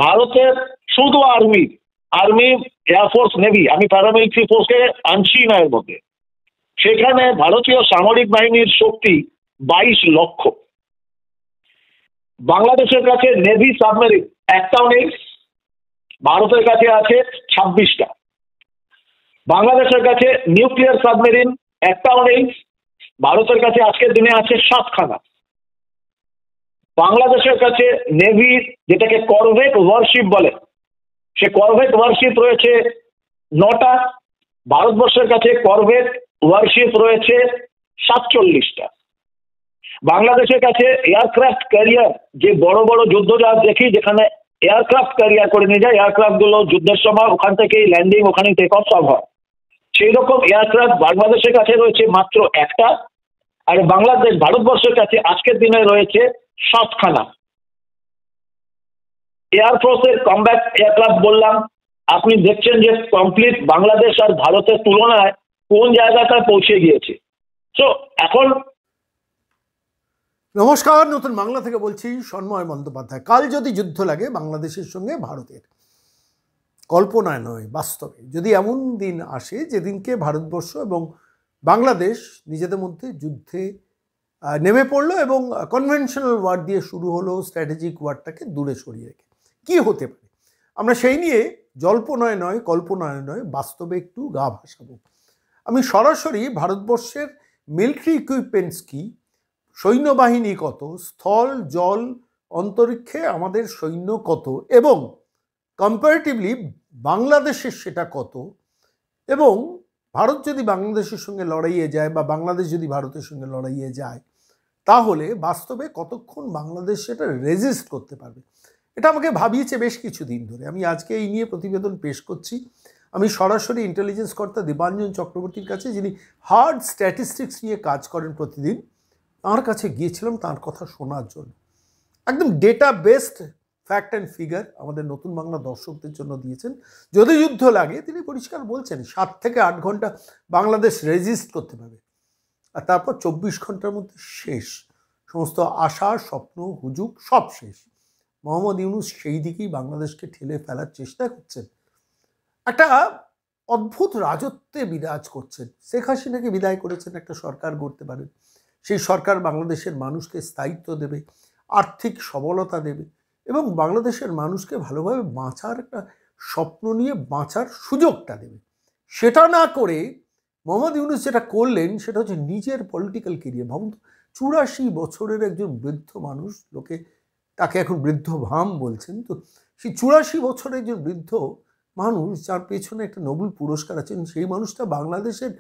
ভারতের শুধু army, air force, navy, আমি প্যারামিলিটারি ফোর্সকে আনছি না এর মধ্যে, সেখানে ভারতীয় সামরিক বাহিনীর শক্তি 22 লক্ষ। বাংলাদেশের কাছে নেভি সাবমেরিন একটাও নেই, ভারতের কাছে আছে 26টা। বাংলাদেশের কাছে নিউক্লিয়ার সাবমেরিন একটাও নেই, ভারতের কাছে আজকের দিনে আছে 7খানা। বাংলাদেশের কাছে নেভি, যেটাকে করভেট ওয়ারশিপ বলে, সে করভেট ওয়ারশিপ রয়েছে 9টা। ভারতবর্ষের কাছে করভেট ওয়ারশিপ রয়েছে 47টা। বাংলাদেশের কাছে এয়ারক্রাফট ক্যারিয়ার, যে বড় বড় যুদ্ধজাহাজ দেখি যেখানে এয়ারক্রাফট ক্যারিয়ার করে নিয়ে যায়, এয়ারক্রাফট গুলো যুদ্ধের সময় ওখান থেকেই ল্যান্ডিং, ওখানে টেক অফ সব হয়, সেই রকম এয়ারক্রাফট বাংলাদেশের কাছে রয়েছে মাত্র একটা। আর ভারতবর্ষের কাছে আজকের দিনে রয়েছে 7খানা। এয়ারফোর্সের কমব্যাট এয়ারক্রাফট বললাম, আপনি দেখছেন যে কমপ্লিট বাংলাদেশ আর ভারতের তুলনায় কোন জায়গাটা পৌঁছে গিয়েছে। তো এখন নমস্কার, নতুন বাংলা থেকে বলছি সন্ময় বন্দ্যোপাধ্যায়। কাল যদি যুদ্ধ লাগে বাংলাদেশের সঙ্গে ভারতের, কল্পনায় নয় বাস্তবে, যদি এমন দিন আসে যেদিনকে ভারতবর্ষ এবং বাংলাদেশ নিজেদের মধ্যে যুদ্ধে নেমে পড়লো এবং কনভেনশনাল ওয়ার দিয়ে শুরু হলো স্ট্র্যাটেজিক ওয়ারটাকে দূরে সরিয়ে রেখে, কি হতে পারে আমরা সেই নিয়ে জল্পনায় নয় কল্পনায় নয় বাস্তবে একটু গা ভাসাবো। আমি সরাসরি ভারতবর্ষের মিলিটারি ইকুইপমেন্টস কি, সৈন্যবাহিনী কত, স্থল জল অন্তরিক্ষে আমাদের সৈন্য কত এবং কম্পারেটিভলি বাংলাদেশের সেটা কত, এবং ভারত যদি বাংলাদেশের সঙ্গে লড়াইয়ে যায় বা বাংলাদেশ যদি ভারতের সঙ্গে লড়াইয়ে যায়, তাহলে বাস্তবে কতক্ষণ বাংলাদেশ সেটা রেজিস্ট করতে পারবে, এটা আমাকে ভাবিয়েছে বেশ কিছুদিন ধরে। আমি আজকে এই নিয়ে প্রতিবেদন পেশ করছি। আমি সরাসরি ইন্টেলিজেন্স কর্তা দীপাঞ্জন চক্রবর্তীর কাছে, যিনি হার্ড স্ট্যাটিস্টিক্স নিয়ে কাজ করেন প্রতিদিন, তাঁর কাছে গিয়েছিলাম তাঁর কথা শোনার জন্য। একদম data based fact and figure আমাদের নতুন বাংলা দর্শকদের জন্য দিয়েছেন। যদি যুদ্ধ লাগে তিনি পরিষ্কার বলছেন 7 থেকে 8 ঘন্টা বাংলাদেশ রেজিস্ট করতে পারবে, আর তারপর 24 ঘন্টার মধ্যে শেষ, সমস্ত আশা স্বপ্ন হুজুগ সব শেষ। মোহাম্মদ ইউনূস সেই দিকেই বাংলাদেশকে ঠেলে ফেলার চেষ্টা করছেন, একটা অদ্ভুত রাজত্বে বিরাজ করছেন। শেখ হাসিনাকে বিদায় করেছেন, একটা সরকার গড়তে পারেন, সেই সরকার বাংলাদেশের মানুষকে স্থায়িত্ব দেবে, আর্থিক সবলতা দেবে এবং বাংলাদেশের মানুষকে ভালোভাবে বাঁচার একটা স্বপ্ন নিয়ে বাঁচার সুযোগটা দেবে। সেটা না করে মোহাম্মদ ইউনূস যেটা করলেন সেটা হচ্ছে নিজের পলিটিক্যাল কেরিয়ার। ভাবুন তো, 84 বছরের একজন বৃদ্ধ মানুষ, লোকে তাকে এখন বৃদ্ধ ভাম বলছেন, তো সেই 84 বছরের একজন বৃদ্ধ মানুষ যার পেছনে একটা নোবেল পুরস্কার আছেন, সেই মানুষটা বাংলাদেশের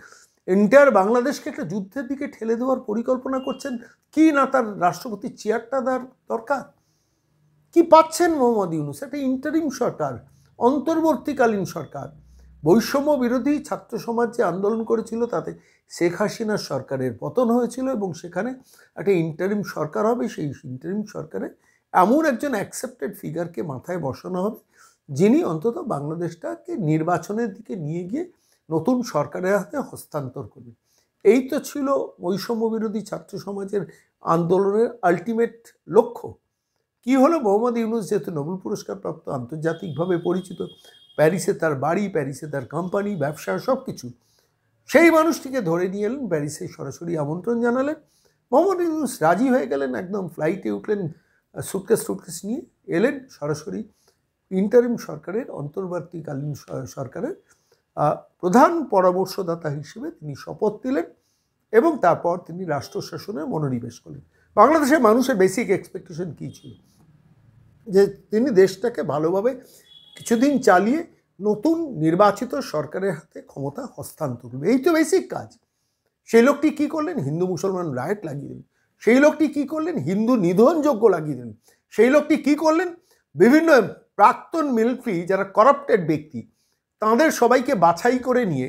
এন্টায়ার বাংলাদেশকে একটা যুদ্ধের দিকে ঠেলে দেওয়ার পরিকল্পনা করছেন কি না, তার রাষ্ট্রপতির চেয়ারটা দেওয়ার দরকার। কি পাচ্ছেন মোহাম্মদ ইউনূস? একটা ইন্টারিম সরকার, অন্তর্বর্তীকালীন সরকার। বৈষম্য বিরোধী ছাত্র সমাজ যে আন্দোলন করেছিল তাতে শেখ হাসিনার সরকারের পতন হয়েছিল এবং সেখানে একটা ইন্টারিম সরকার হবে। সেই ইন্টারিম সরকারে এমন একজন অ্যাকসেপ্টেড ফিগারকে মাথায় বসানো হবে যিনি অন্তত বাংলাদেশটাকে নির্বাচনের দিকে নিয়ে গিয়ে নতুন সরকারের হাতে হস্তান্তর করবে। এই তো ছিল বৈষম্য বিরোধী ছাত্র সমাজের আন্দোলনের আলটিমেট লক্ষ্য। কি হলো? মোহাম্মদ ইউনূস যেহেতু নোবেল পুরস্কার প্রাপ্ত, আন্তর্জাতিকভাবে পরিচিত, প্যারিসে তার বাড়ি, প্যারিসে তার কোম্পানি, ব্যবসা সব কিছু, সেই মানুষটিকে ধরে নিয়ে এলেন, প্যারিসে সরাসরি আমন্ত্রণ জানালেন। মোহাম্মদ ইউনূস রাজি হয়ে গেলেন, একদম ফ্লাইটে উঠলেন, সুটকেস নিয়ে এলেন, সরাসরি ইন্টারিম সরকারের, অন্তর্বর্তীকালীন সরকারের প্রধান পরামর্শদাতা হিসেবে তিনি শপথ নিলেন এবং তারপর তিনি রাষ্ট্র শাসনে মনোনিবেশ করলেন। বাংলাদেশের মানুষের বেসিক এক্সপেকটেশন কী ছিল? যে তিনি দেশটাকে ভালোভাবে কিছুদিন চালিয়ে নতুন নির্বাচিত সরকারের হাতে ক্ষমতা হস্তান্তর করবে, এই তো বেসিক কাজ। সেই লোকটি কী করলেন? হিন্দু মুসলমান রাইট লাগিয়ে দিলেন। সেই লোকটি কী করলেন? হিন্দু নিধনযোগ্য লাগিয়ে দিলেন। সেই লোকটি কী করলেন? বিভিন্ন প্রাক্তন মিলিটারি যারা করাপ্টেড ব্যক্তি, তাঁদের সবাইকে বাছাই করে নিয়ে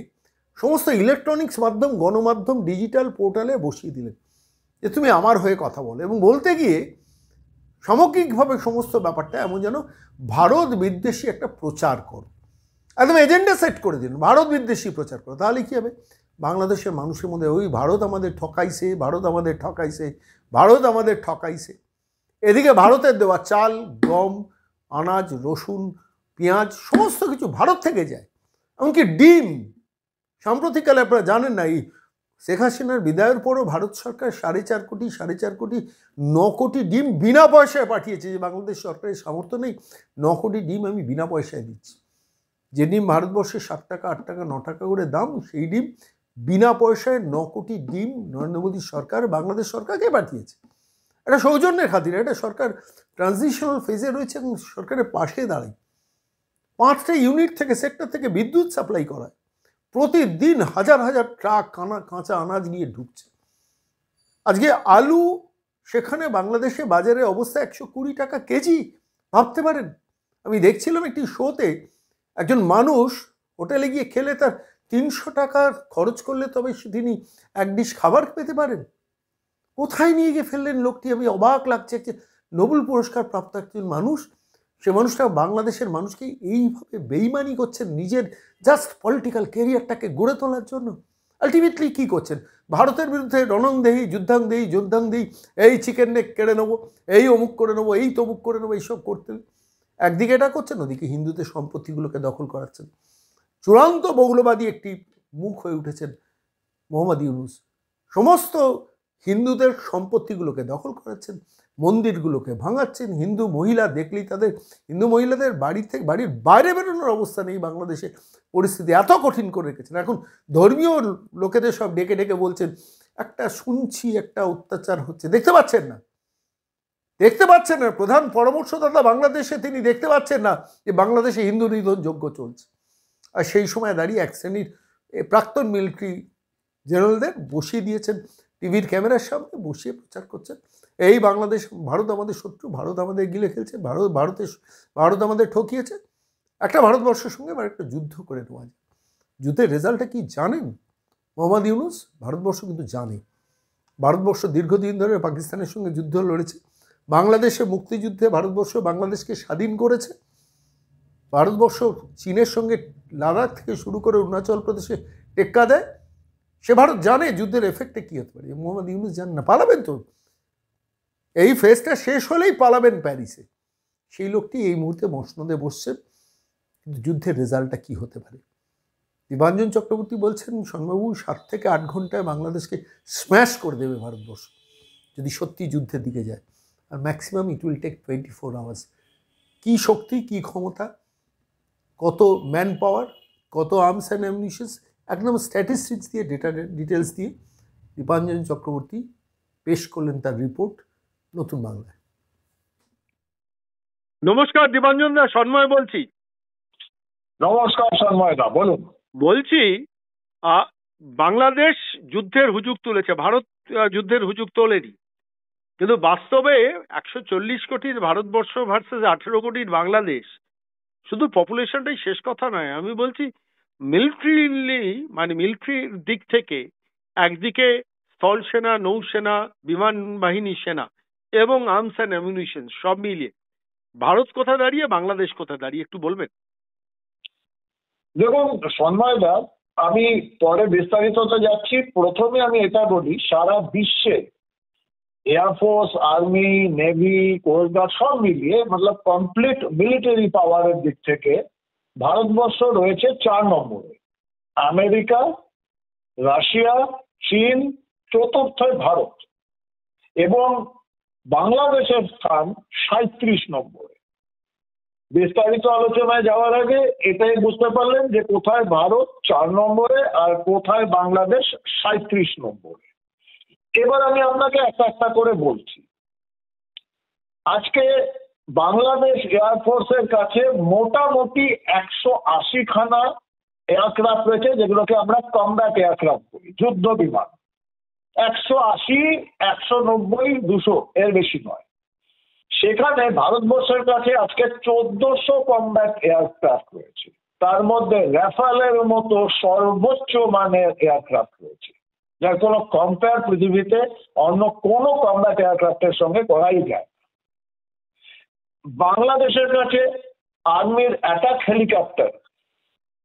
সমস্ত ইলেকট্রনিক্স মাধ্যম, গণমাধ্যম, ডিজিটাল পোর্টালে বসিয়ে দিলেন যে তুমি আমার হয়ে কথা বলো, এবং বলতে গিয়ে সামগ্রিকভাবে সমস্ত ব্যাপারটা এমন যেন ভারত বিদ্বেষী একটা প্রচার করো, একদম এজেন্ডা সেট করে দিন ভারত বিদ্বেষী প্রচার করো। তাহলে কী হবে? বাংলাদেশের মানুষের মধ্যে ওই ভারত আমাদের ঠকাইছে, ভারত আমাদের ঠকাইছে, ভারত আমাদের ঠকাইছে। এদিকে ভারতের দেওয়া চাল, গম, আনাজ, রসুন, পেঁয়াজ সমস্ত কিছু ভারত থেকে যায়, এমনকি ডিম। সাম্প্রতিককালে আপনারা জানেন না, এই শেখ হাসিনার বিদায়ের পরও ভারত সরকার 4.5 কোটি 9 কোটি ডিম বিনা পয়সায় পাঠিয়েছে। যে বাংলাদেশ সরকারের সামর্থ্য নেই, 9 কোটি ডিম আমি বিনা পয়সায় দিচ্ছি। যে ডিম ভারতবর্ষে 7 টাকা 8 টাকা 9 টাকা করে দাম, সেই ডিম বিনা পয়সায় 9 কোটি ডিম নরেন্দ্র মোদী সরকার বাংলাদেশ সরকারকে পাঠিয়েছে। এটা সৌজন্যের খাতিরে, এটা সরকার ট্রানজিশনাল ফেজে রয়েছে এবং সরকারের পাশে দাঁড়ায়। 5টা ইউনিট থেকে, সেক্টর থেকে বিদ্যুৎ সাপ্লাই করায়। প্রতিদিন হাজার হাজার ট্রাক কাঁচা আনাজ নিয়ে ঢুকছে। আজকে আলু সেখানে বাংলাদেশে বাজারে অবস্থা 120 টাকা কেজি, ভাবতে পারেন। আমি দেখছিলাম একটি শোতে, একজন মানুষ হোটেলে গিয়ে খেলে তার 300 টাকা খরচ করলে তবে তিনি এক ডিশ খাবার পেতে পারেন। কোথায় নিয়ে গিয়ে ফেললেন লোকটি, আমি অবাক লাগছে। যে নোবেল পুরস্কার প্রাপ্ত একজন মানুষ, সে মানুষটা বাংলাদেশের মানুষকে এইভাবে বেইমানি করছেন নিজের জাস্ট পলিটিক্যাল কেরিয়ারটাকে গড়ে তোলার জন্য। আলটিমেটলি কী করছেন? ভারতের বিরুদ্ধে রণংদেহী, যুদ্ধাংদেহী, এই চিকেন নেক কেড়ে নেবো, এই অমুক করে নেবো, এই তমুক করে নেবো, এইসব করতেন। একদিকে এটা করছেন, ওদিকে হিন্দুদের সম্পত্তিগুলোকে দখল করাচ্ছেন। চূড়ান্ত বহুলবাদী একটি মুখ হয়ে উঠেছেন মোহাম্মদ ইউনূস। সমস্ত হিন্দুদের সম্পত্তিগুলোকে দখল করাচ্ছেন, মন্দিরগুলোকে ভাঙাচ্ছেন। হিন্দু মহিলা দেখলেই হিন্দু মহিলাদের বাড়ির বাইরে বেরোনোর অবস্থা নেই। বাংলাদেশে পরিস্থিতি এত কঠিন করে রেখেছেন। এখন ধর্মীয় লোকেদের সব ডেকে ডেকে বলছেন একটা শুনছি একটা অত্যাচার হচ্ছে, দেখতে পাচ্ছেন না? প্রধান পরামর্শদাতা বাংলাদেশে, তিনি দেখতে পাচ্ছেন না যে বাংলাদেশে হিন্দু নিধন যজ্ঞ চলছে। আর সেই সময় দাঁড়িয়ে এক শ্রেণীর প্রাক্তন মিলিটারি জেনারেলদের বসিয়ে দিয়েছেন টিভির ক্যামেরার সামনে, বসিয়ে প্রচার করছেন এই বাংলাদেশ, ভারত আমাদের শত্রু, ভারত আমাদের গিলে খেলছে, ভারত আমাদের ঠকিয়েছে। একটা ভারতবর্ষের সঙ্গে আবার একটা যুদ্ধ করে নেওয়া যায়। যুদ্ধের রেজাল্টটা কি জানেন মোহাম্মদ ইউনূস? ভারতবর্ষ কিন্তু জানে। ভারতবর্ষ দীর্ঘদিন ধরে পাকিস্তানের সঙ্গে যুদ্ধ লড়েছে। বাংলাদেশে মুক্তিযুদ্ধে ভারতবর্ষ বাংলাদেশকে স্বাধীন করেছে। ভারতবর্ষ চীনের সঙ্গে লাদাখ থেকে শুরু করে অরুণাচল প্রদেশে টেক্কা দেয়। সে ভারত জানে যুদ্ধের এফেক্টে কী হতে পারে। মোহাম্মদ ইউনূস জান না, পালাবেন তো, এই ফেজটা শেষ হলেই পালাবেন প্যারিসে। সেই লোকটি এই মুহূর্তে মসনদে বসছেন, কিন্তু যুদ্ধের রেজাল্টটা কী হতে পারে? দীপাঞ্জন চক্রবর্তী বলছেন সন্ময়বাবু 7 থেকে 8 ঘন্টায় বাংলাদেশকে স্ম্যাশ করে দেবে ভারতবর্ষ যদি সত্যি যুদ্ধের দিকে যায়। আর maximum it will take 24 hours. কী শক্তি, কী ক্ষমতা, কত ম্যান পাওয়ার, কত আর্মস অ্যান্ড অ্যামিউনিশনস, একদম স্ট্যাটিস্টিক্স দিয়ে, ডিটেলস দিয়ে দীপাঞ্জন চক্রবর্তী পেশ করলেন তার রিপোর্ট নতুন বাংলায়। নমস্কার দীপাঞ্জন দা, সন্ময় বলছি। নমস্কার সন্ময় দা, বলুন। বলছি বাংলাদেশ যুদ্ধের হুজুগ তুলেছে, ভারত যুদ্ধের হুজুগ তোলেনি, কিন্তু বাস্তবে 140 কোটির ভারতবর্ষ ভার্সেস 18 কোটির বাংলাদেশ। শুধু পপুলেশনটাই শেষ কথা নয়, আমি বলছি মিলিটারির দিক থেকে একদিকে স্থল সেনা, নৌসেনা, বিমান বাহিনী সেনা এবং আর্মস অ্যান্ড অ্যামিউনিশন সব মিলিয়ে ভারত কোথায় দাঁড়িয়ে, বাংলাদেশ কোথায় দাঁড়িয়ে, একটু বলবেন? দেখুন সন্ময় দা, আমি পরে বিস্তারিততে যাচ্ছি। প্রথমে আমি এটা বলি, সারা বিশ্বে air force, army, navy, coast guard সব মিলিয়ে মতলব কমপ্লিট মিলিটারি পাওয়ারের দিক থেকে ভারতবর্ষ রয়েছে 4 নম্বরে। আমেরিকা, রাশিয়া, চীন, চতুর্থে ভারত, এবং বাংলাদেশের স্থান 37 নম্বরে। বিস্তারিত আলোচনায় যাওয়ার আগে এটাই বুঝতে পারলেন যে কোথায় ভারত 4 নম্বরে আর কোথায় বাংলাদেশ 37 নম্বরে। এবার আমি আপনাকে একটা একটা করে বলছি। আজকে বাংলাদেশ এয়ারফোর্সের কাছে মোটামুটি 180 খানা এয়ারক্রাফট রয়েছে, যেগুলোকে আমরা কমব্যাট এয়ারক্রাফট বলি, যুদ্ধ বিমান। 180, 190, 200, এর বেশি নয়। সেখানে ভারতবর্ষের কাছে আজকে 1400 কমব্যাট এয়ারক্রাফট রয়েছে। তার মধ্যে রাফালের মতো সর্বোচ্চ মানের এয়ারক্রাফট রয়েছে, যার কোনো কম্পেয়ার পৃথিবীতে অন্য কোনো কমব্যাট এয়ারক্রাফটের সঙ্গে করাই যায়। বাংলাদেশের কাছে আর্মির অ্যাটাক হেলিকপ্টার,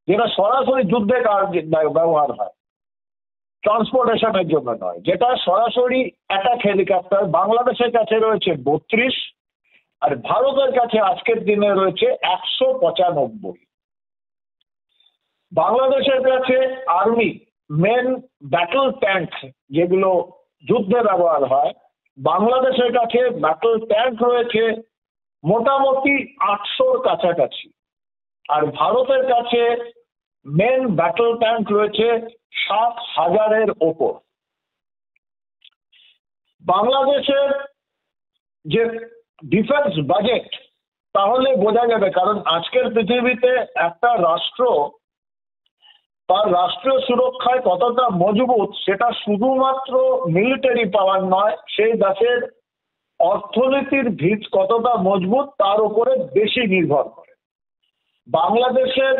যেটা সরাসরি যুদ্ধে ব্যবহার হয়, ট্রান্সপোর্টেশনের জন্য নয়, যেটা সরাসরি অ্যাটাক হেলিকপ্টার, বাংলাদেশের কাছে রয়েছে 32, আর ভারতের কাছে আজকের দিনে রয়েছে 195। বাংলাদেশের কাছে আর্মি মেন ব্যাটল ট্যাঙ্ক যেগুলো যুদ্ধে ব্যবহার হয়, বাংলাদেশের কাছে ব্যাটল ট্যাঙ্ক রয়েছে মোটামুটি 800-র কাছাকাছি। আর ভারতের কাছে মেন ব্যাটল ট্যাঙ্ক রয়েছে 7,000-এর ওপর। বাংলাদেশের যে ডিফেন্স বাজেট তাহলে বোঝা যাবে, কারণ আজকের পৃথিবীতে একটা রাষ্ট্র তার রাষ্ট্রীয় সুরক্ষায় কতটা মজবুত সেটা শুধুমাত্র মিলিটারি পাওয়ার নয়, সেই দেশের অর্থনীতির ভিত কতটা মজবুত তার উপরে বেশি নির্ভর করে। বাংলাদেশের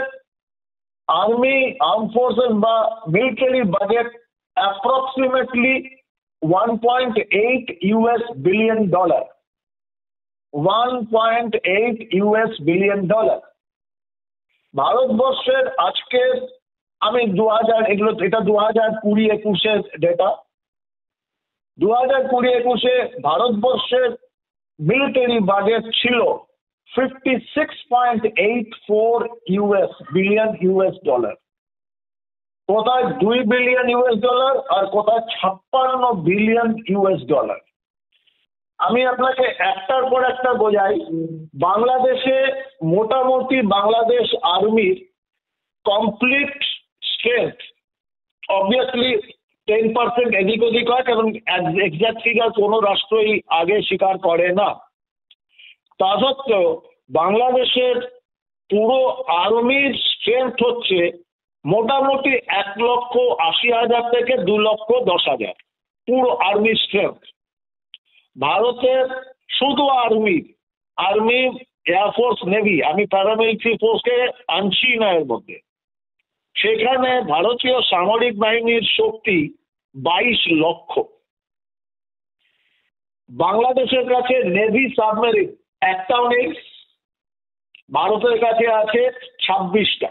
আর্মি আর্ম ফোর্সেস বা military budget approximately $1.8 billion. $1.8 billion. ভারতবর্ষের আজকের আমি 2020-21 ডেটা, 2020-21 ভারতবর্ষের মিলিটারি বাজেট ছিল $56.84 বিলিয়ন। কোথায় $2 বিলিয়ন আর কোথায় $56 বিলিয়ন। আমি আপনাকে একটার পর একটা বোঝাই। বাংলাদেশে মোটামুটি বাংলাদেশ আর্মির কমপ্লিট স্ট্রেংথ অবভিয়াসলি 10% এদিক ওদিক হয়, কারণ এক্সাক্ট ফিগার কোনো রাষ্ট্রই আগে স্বীকার করে না। তা সত্ত্বেও বাংলাদেশের পুরো আর্মির স্ট্রেংথ হচ্ছে মোটামুটি 1,80,000 থেকে 2,10,000 পুরো আর্মি স্ট্রেংথ। ভারতের শুধু আর্মি, এয়ারফোর্স, নেভি, আমি প্যারামিলিটারি ফোর্সকে আনছি না এর মধ্যে, সেখানে ভারতীয় সামরিক বাহিনীর শক্তি 22 লক্ষ। বাংলাদেশের কাছে নেভি সাবমেরিন একটাও নেই, ভারতের কাছে আছে 26টা।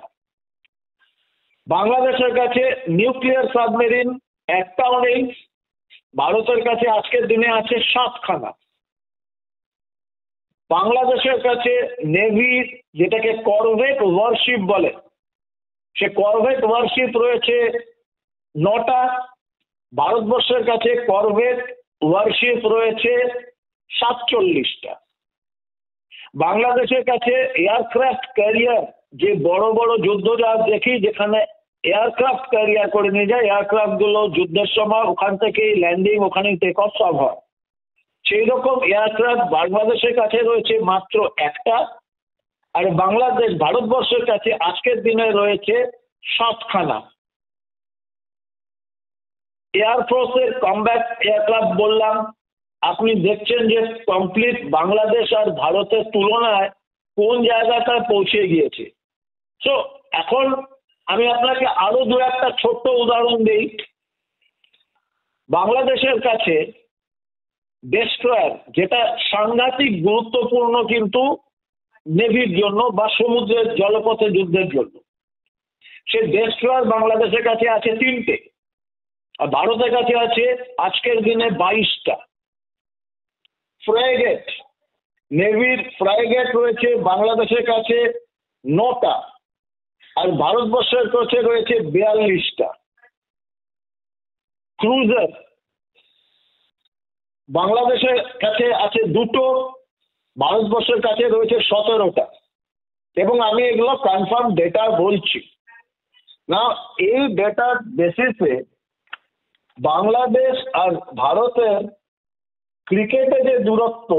বাংলাদেশের কাছে নিউক্লিয়ার সাবমেরিন একটাও নেই, ভারতের কাছে আজকের দিনে আছে 7খানা। বাংলাদেশের কাছে নেভি যেটাকে করভেট ওয়ারশিপ বলে, সে করভেট ওয়ারশিপ রয়েছে 9টা। ভারতবর্ষের কাছে করভেট ওয়ারশিপ রয়েছে 47টা। বাংলাদেশের কাছে এয়ারক্রাফট ক্যারিয়ার, যে বড় বড় যুদ্ধজাহাজ দেখি যেখানে এয়ারক্রাফট ক্যারিয়ার করে নিয়ে যায়, এয়ারক্রাফট গুলো যুদ্ধের সময় ওখান থেকেই ল্যান্ডিং, ওখানেই টেক অফ সব হয়, সেই রকম এয়ারক্রাফট বাংলাদেশের কাছে রয়েছে মাত্র একটা। আর ভারতবর্ষের কাছে আজকের দিনে রয়েছে 7খানা। এয়ারফোর্সের কমব্যাট এয়ারক্রাফট বললাম, আপনি দেখছেন যে কমপ্লিট বাংলাদেশ আর ভারতের তুলনায় কোন জায়গাটা পৌঁছে গিয়েছে। সো এখন আমি আপনাকে আরো দু একটা ছোট্ট উদাহরণ দিই। বাংলাদেশের কাছে ডেস্ট্রয়ার, যেটা সাংঘাতিক গুরুত্বপূর্ণ কিন্তু নেভির জন্য বা সমুদ্রের জলপথে যুদ্ধের জন্য, সে ডেস্ট্রয়ার বাংলাদেশের কাছে আছে 3টে, আর ভারতের কাছে আছে আজকের দিনে 22টা। ফ্রাইগেট, নেভির ফ্রাইগেট রয়েছে বাংলাদেশের কাছে 9টা, আর ভারতবর্ষের কাছে রয়েছে 42টা। ক্রুজার বাংলাদেশের কাছে আছে 2টো, ভারতবর্ষের কাছে রয়েছে 17টা। এবং আমি এগুলো কনফার্ম ডেটা বলছি না, এই ডেটার বেসিসে বাংলাদেশ আর ভারতের ক্রিকেটে যে দূরত্ব,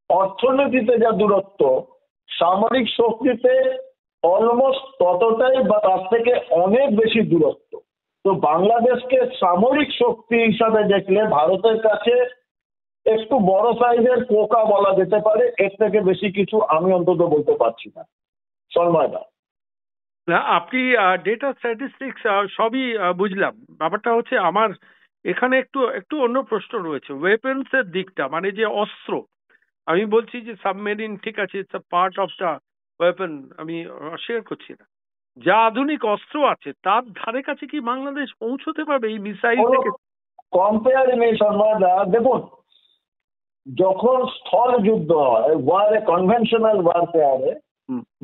অর্থনীতিতে যা দূরত্ব, সামরিক শক্তিতে অলমোস্ট ততটাই বা তার থেকে অনেক বেশি দূরত্ব। তো বাংলাদেশকে সামরিক শক্তি হিসাবে দেখলে ভারতের কাছে একটু বড় সাইজের পোকা বলা যেতে পারে, এর থেকে বেশি কিছু আমি অন্তত বলতে পারছি না। সন্ময়দা, না, আপনি ডেটা স্ট্যাটিস্টিক্স সবই বুঝলাম। ব্যাপারটা হচ্ছে আমার এখানে একটু একটু অন্য প্রশ্ন রয়েছে। ওয়েপন্স এর দিকটা, মানে যে অস্ত্র, আমি বলছি যে সাবমেরিন ঠিক আছে, it's a part of the weapon, আমি অস্বীকার করছি না। যা আধুনিক অস্ত্র আছে তার ধারে কাছে কি বাংলাদেশ পৌঁছতে পারবে এই মিসাইল থেকে? কম্পেয়ার নেই সন্ময়দা। দেখুন, যখন স্থল যুদ্ধ হয় ওয়ারে কনভেনশনাল ওয়ারফেয়ারে,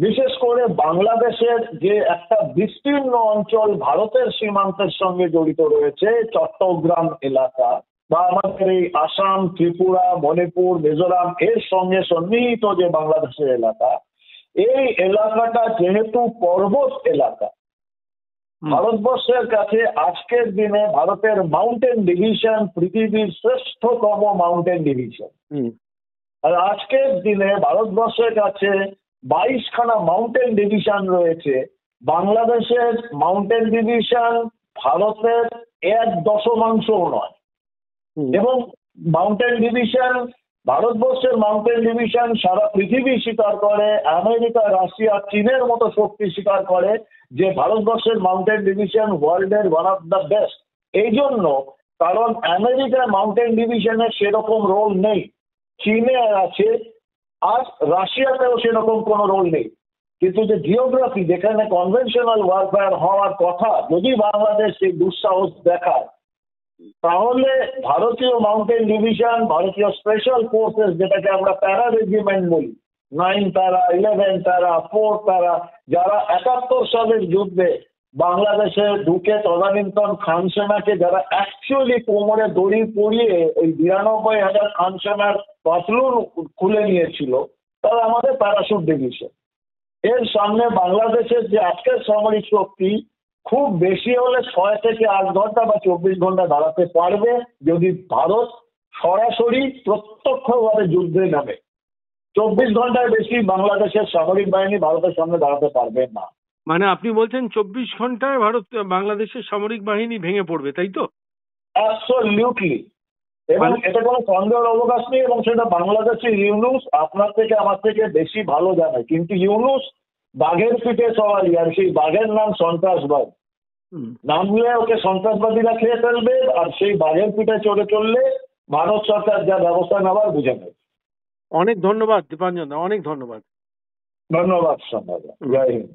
বিশেষ করে বাংলাদেশের যে একটা বিস্তীর্ণ অঞ্চল ভারতের সীমান্তের সঙ্গে জড়িত রয়েছে, চট্টগ্রাম এলাকা বা আমাদের এই আসাম, ত্রিপুরা, মণিপুর, মিজোরাম এর সঙ্গে সন্নিহিত যে বাংলাদেশের এলাকা, এই এলাকাটা যেহেতু পর্বত এলাকা, ভারতবর্ষের কাছে আজকের দিনে ভারতের মাউন্টেন ডিভিশন পৃথিবীর শ্রেষ্ঠতম মাউন্টেন ডিভিশন। আর আজকের দিনে ভারতবর্ষের কাছে 22খানা মাউন্টেন ডিভিশন রয়েছে। বাংলাদেশের মাউন্টেন ডিভিশন ভারতের 1/10 নয়। এবং মাউন্টেন ডিভিশন, ভারতবর্ষের মাউন্টেন ডিভিশন সারা পৃথিবী স্বীকার করে, আমেরিকা, রাশিয়া, চীনের মতো শক্তি স্বীকার করে যে ভারতবর্ষের মাউন্টেন ডিভিশন ওয়ার্ল্ডের ওয়ান অফ দ্য বেস্ট। এই জন্য, কারণ আমেরিকার মাউন্টেন ডিভিশনের সেরকম রোল নেই, চীনে আছে, আর রাশিয়াতেও সেরকম কোনো রোল নেই। কিন্তু যে জিওগ্রাফি, যেখানে কনভেনশনাল ওয়ারফেয়ার হওয়ার কথা, যদি বাংলাদেশ সেই দুঃসাহস দেখায়, তাহলে ভারতীয় মাউন্টেন ডিভিশন, ভারতীয় স্পেশাল ফোর্সেস, যেটাকে আমরা প্যারা রেজিমেন্ট বলি, 9 প্যারা, 11 প্যারা, 4 প্যারা, যারা 71 সালের যুদ্ধে বাংলাদেশে ঢুকে তদানীন্তন খান সেনাকে যারা অ্যাকচুয়ালি কোমরে দড়ি পরিয়ে ওই 92,000 খান সেনার পাতলুন খুলে নিয়েছিল, তারা আমাদের প্যারাশুট ডিভিশন। এর সামনে বাংলাদেশের যে আজকের সামরিক শক্তি খুব বেশি হলে 6 থেকে 8 ঘন্টা বা 24 ঘন্টা দাঁড়াতে পারবে, যদি ভারত সরাসরি প্রত্যক্ষভাবে যুদ্ধে নামে। 24 ঘন্টার বেশি বাংলাদেশের সামরিক বাহিনী ভারতের সামনে দাঁড়াতে পারবে না। মানে আপনি বলছেন 24 ঘন্টায় বাংলাদেশের সামরিক বাহিনী ভেঙে পড়বে, তাই তো? অ্যাবসলিউটলি। এবং এটা কোনো সন্দেহের অবকাশ নেই, এবং সেটা বাংলাদেশের ইউনুস আপনার থেকে আমার থেকে বেশি ভালো জানে। কিন্তু ইউনুস বাঘের পিঠে সওয়ারি, আর সেই বাঘের নাম সন্ত্রাসবাদ। নামলে ওকে সন্ত্রাসবাদীরা খেয়ে ফেলবে, আর সেই বাঘের পিঠে চড়ে চললে ভারত সরকার যা ব্যবস্থা নেওয়ার বুঝে নেবে। অনেক ধন্যবাদ দীপাঞ্জন দা, অনেক ধন্যবাদ। ধন্যবাদ সন্ধ্যা। জয় হিন্দ।